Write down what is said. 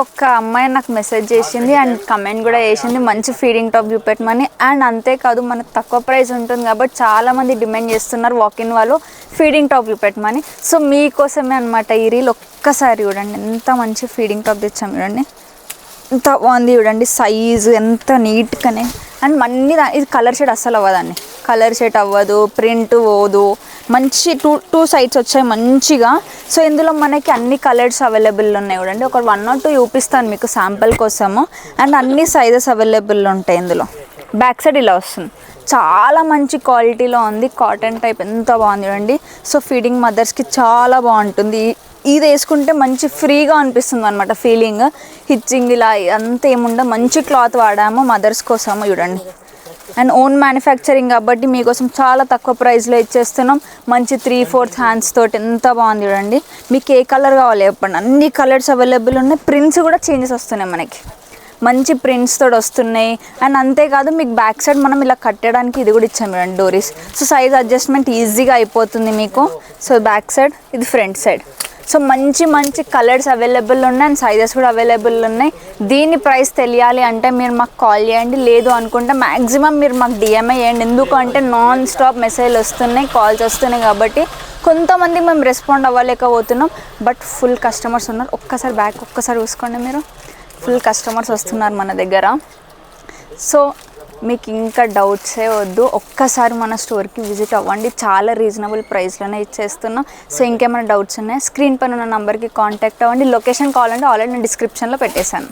ఒక అమ్మాయి నాకు మెసేజ్ చేసింది అండ్ కమెంట్ కూడా చేసింది మంచి ఫీడింగ్ టాప్ చూపెట్టమని. అండ్ అంతేకాదు మనకు తక్కువ ప్రైస్ ఉంటుంది కాబట్టి చాలామంది డిమాండ్ చేస్తున్నారు వాకిన్ వాళ్ళు ఫీడింగ్ టాప్ చూపెట్టమని. సో మీకోసమే అనమాట ఈ రీల్. ఒక్కసారి చూడండి ఎంత మంచి ఫీడింగ్ టాప్ తెచ్చాం చూడండి, ఎంత బాగుంది చూడండి, సైజు ఎంత నీట్గానే. అండ్ మళ్ళీ ఇది కలర్ షేడ్ అస్సలు అవ్వదండి, కలర్ షేడ్ అవ్వదు, ప్రింట్ పోదు, మంచి టూ సైడ్స్ వచ్చాయి మంచిగా. సో ఇందులో మనకి అన్ని కలర్స్ అవైలబుల్ ఉన్నాయి చూడండి. ఒక 1 or 2 చూపిస్తాను మీకు శాంపుల్ కోసము. అండ్ అన్ని సైజెస్ అవైలబుల్ ఉంటాయి ఇందులో. బ్యాక్ సైడ్ ఇలా వస్తుంది, చాలా మంచి క్వాలిటీలో ఉంది, కాటన్ టైప్ ఎంత బాగుంది చూడండి. సో ఫీడింగ్ మదర్స్కి చాలా బాగుంటుంది. ఇది వేసుకుంటే మంచి ఫ్రీగా అనిపిస్తుంది అనమాట ఫీలింగ్. హిచ్చింగ్ ఇలా అంత ఏముండో మంచి క్లాత్ వాడాము మదర్స్ కోసము చూడండి. అండ్ ఓన్ మ్యానుఫ్యాక్చరింగ్ కాబట్టి మీకోసం చాలా తక్కువ ప్రైస్లో ఇచ్చేస్తున్నాం. మంచి 3/4 హ్యాండ్స్ తోటి ఎంత బాగుంది చూడండి. మీకు ఏ కలర్ కావాలి చెప్పండి, అన్ని కలర్స్ అవైలబుల్ ఉన్నాయి. ప్రింట్స్ కూడా చేంజెస్ వస్తున్నాయి మనకి, మంచి ప్రింట్స్ తోటి వస్తున్నాయి. అండ్ అంతేకాదు మీకు బ్యాక్ సైడ్ మనం ఇలా కట్టడానికి ఇది కూడా ఇచ్చాం చూడండి డోరీస్. సో సైజ్ అడ్జస్ట్మెంట్ ఈజీగా అయిపోతుంది మీకు. సో బ్యాక్ సైడ్, ఇది ఫ్రంట్ సైడ్. సో మంచి మంచి కలర్స్ అవైలబుల్ ఉన్నాయి అండ్ సైజెస్ కూడా అవైలబుల్ ఉన్నాయి. దీని ప్రైస్ తెలియాలి అంటే మీరు మాకు కాల్ చేయండి, లేదు అనుకుంటే మ్యాక్సిమం మీరు మాకు డిఎంఐ చేయండి. ఎందుకంటే నాన్ స్టాప్ మెసేజ్లు వస్తున్నాయి, కాల్స్ వస్తున్నాయి కాబట్టి కొంతమంది మేము రెస్పాండ్ అవ్వలేకపోతున్నాం. బట్ ఫుల్ కస్టమర్స్ ఉన్నారు. ఒక్కసారి బ్యాక్ ఒక్కసారి చూసుకోండి మీరు, ఫుల్ కస్టమర్స్ వస్తున్నారు మన దగ్గర. సో మీకు ఇంకా డౌట్సే వద్దు, ఒక్కసారి మన స్టోర్కి విజిట్ అవ్వండి, చాలా రీజనబుల్ ప్రైస్లోనే ఇచ్చేస్తున్నాం. సో ఇంకేమైనా డౌట్స్ ఉన్నాయా స్క్రీన్ పైన ఉన్న నెంబర్కి కాంటాక్ట్ అవ్వండి. లొకేషన్ కావాలంటే ఆల్రెడీ నేను డిస్క్రిప్షన్లో పెట్టేశాను.